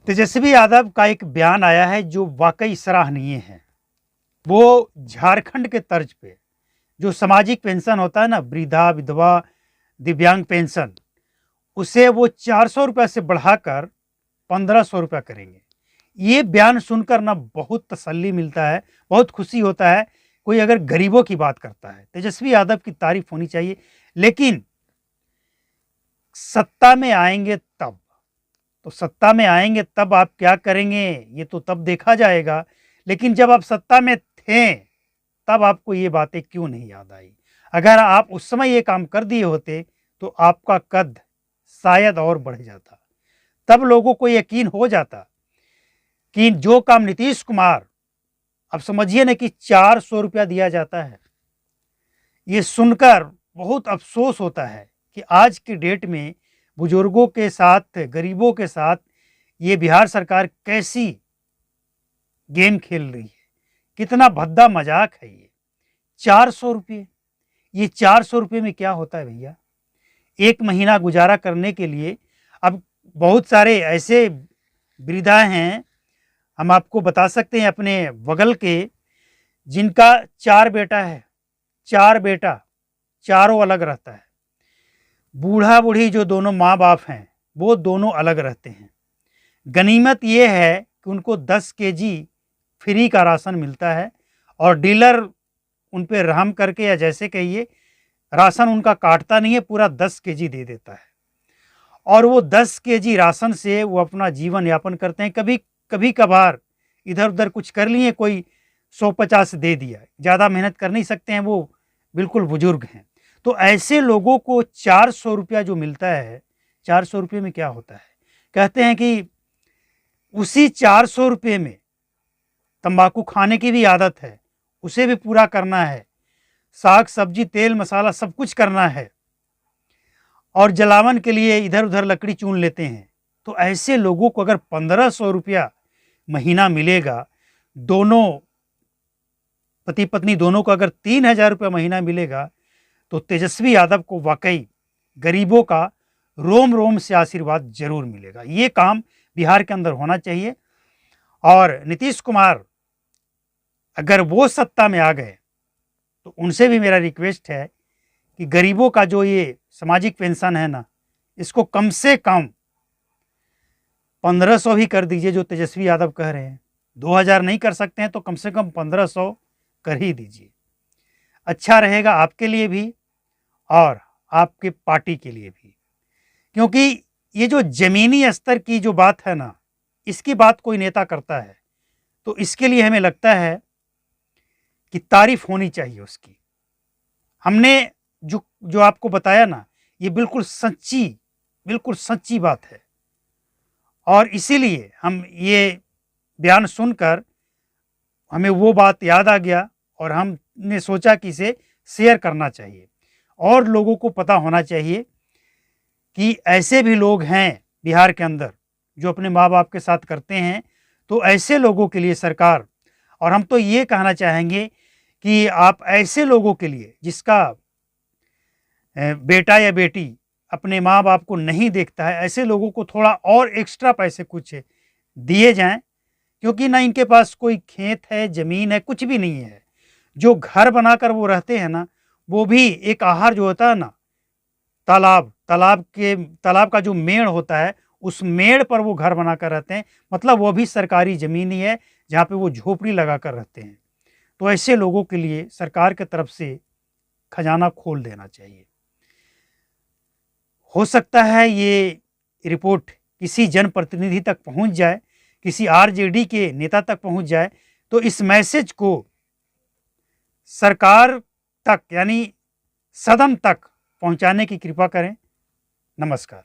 तेजस्वी यादव का एक बयान आया है जो वाकई सराहनीय है। वो झारखंड के तर्ज पे जो सामाजिक पेंशन होता है ना, वृद्धा विधवा दिव्यांग पेंशन, उसे वो 400 रुपये से बढ़ाकर 1500 रुपया करेंगे। ये बयान सुनकर ना बहुत तसल्ली मिलता है, बहुत खुशी होता है। कोई अगर गरीबों की बात करता है, तेजस्वी यादव की तारीफ होनी चाहिए। लेकिन सत्ता में आएंगे तब, तो सत्ता में आएंगे तब आप क्या करेंगे ये तो तब देखा जाएगा। लेकिन जब आप सत्ता में थे तब आपको ये बातें क्यों नहीं याद आई? अगर आप उस समय ये काम कर दिए होते तो आपका कद शायद और बढ़ जाता। तब लोगों को यकीन हो जाता कि जो काम नीतीश कुमार, अब समझिए ना कि 400 रुपया दिया जाता है। ये सुनकर बहुत अफसोस होता है कि आज की डेट में बुजुर्गों के साथ, गरीबों के साथ ये बिहार सरकार कैसी गेम खेल रही है। कितना भद्दा मजाक है ये। 400 रुपये, ये 400 रुपये में क्या होता है भैया? एक महीना गुजारा करने के लिए अब बहुत सारे ऐसे वृद्धा हैं, हम आपको बता सकते हैं अपने बगल के, जिनका 4 बेटा है। 4 बेटा, चारों अलग रहता है। बूढ़ा बूढ़ी जो दोनों माँ बाप हैं वो दोनों अलग रहते हैं। गनीमत ये है कि उनको 10 केजी फ्री का राशन मिलता है और डीलर उन पे रहम करके या जैसे कहिए राशन उनका काटता नहीं है, पूरा 10 केजी दे देता है। और वो 10 केजी राशन से वो अपना जीवन यापन करते हैं। कभी कभार इधर उधर कुछ कर लिए, कोई 150 दे दिया, ज़्यादा मेहनत कर नहीं सकते हैं, वो बिल्कुल बुजुर्ग हैं। तो ऐसे लोगों को 400 रुपया जो मिलता है, 400 रुपये में क्या होता है? कहते हैं कि उसी 400 रुपये में तंबाकू खाने की भी आदत है, उसे भी पूरा करना है, साग सब्जी तेल मसाला सब कुछ करना है, और जलावन के लिए इधर उधर लकड़ी चुन लेते हैं। तो ऐसे लोगों को अगर 1500 रुपया महीना मिलेगा, दोनों पति पत्नी दोनों को अगर 3000 रुपया महीना मिलेगा, तो तेजस्वी यादव को वाकई गरीबों का रोम रोम से आशीर्वाद जरूर मिलेगा। ये काम बिहार के अंदर होना चाहिए। और नीतीश कुमार अगर वो सत्ता में आ गए तो उनसे भी मेरा रिक्वेस्ट है कि गरीबों का जो ये सामाजिक पेंशन है ना, इसको कम से कम 1500 ही कर दीजिए, जो तेजस्वी यादव कह रहे हैं। 2000 नहीं कर सकते हैं तो कम से कम 1500 कर ही दीजिए। अच्छा रहेगा आपके लिए भी और आपके पार्टी के लिए भी। क्योंकि ये जो जमीनी स्तर की जो बात है ना, इसकी बात कोई नेता करता है तो इसके लिए हमें लगता है कि तारीफ होनी चाहिए उसकी। हमने जो आपको बताया ना, ये बिल्कुल सच्ची बात है। और इसीलिए हम ये बयान सुनकर हमें वो बात याद आ गया और हमने सोचा कि इसे शेयर करना चाहिए और लोगों को पता होना चाहिए कि ऐसे भी लोग हैं बिहार के अंदर जो अपने माँ बाप के साथ करते हैं। तो ऐसे लोगों के लिए सरकार, और हम तो ये कहना चाहेंगे कि आप ऐसे लोगों के लिए जिसका बेटा या बेटी अपने माँ बाप को नहीं देखता है, ऐसे लोगों को थोड़ा और एक्स्ट्रा पैसे कुछ दिए जाएं। क्योंकि ना इनके पास कोई खेत है, ज़मीन है, कुछ भी नहीं है। जो घर बनाकर वो रहते हैं ना, वो भी एक आहार जो होता है ना, तालाब का जो मेड़ होता है, उस मेड़ पर वो घर बनाकर रहते हैं। मतलब वो भी सरकारी ज़मीन ही है जहाँ पे वो झोपड़ी लगाकर रहते हैं। तो ऐसे लोगों के लिए सरकार की तरफ से खजाना खोल देना चाहिए। हो सकता है ये रिपोर्ट किसी जनप्रतिनिधि तक पहुंच जाए, किसी आरजेडी के नेता तक पहुंच जाए, तो इस मैसेज को सरकार तक यानी सदन तक पहुंचाने की कृपा करें। नमस्कार।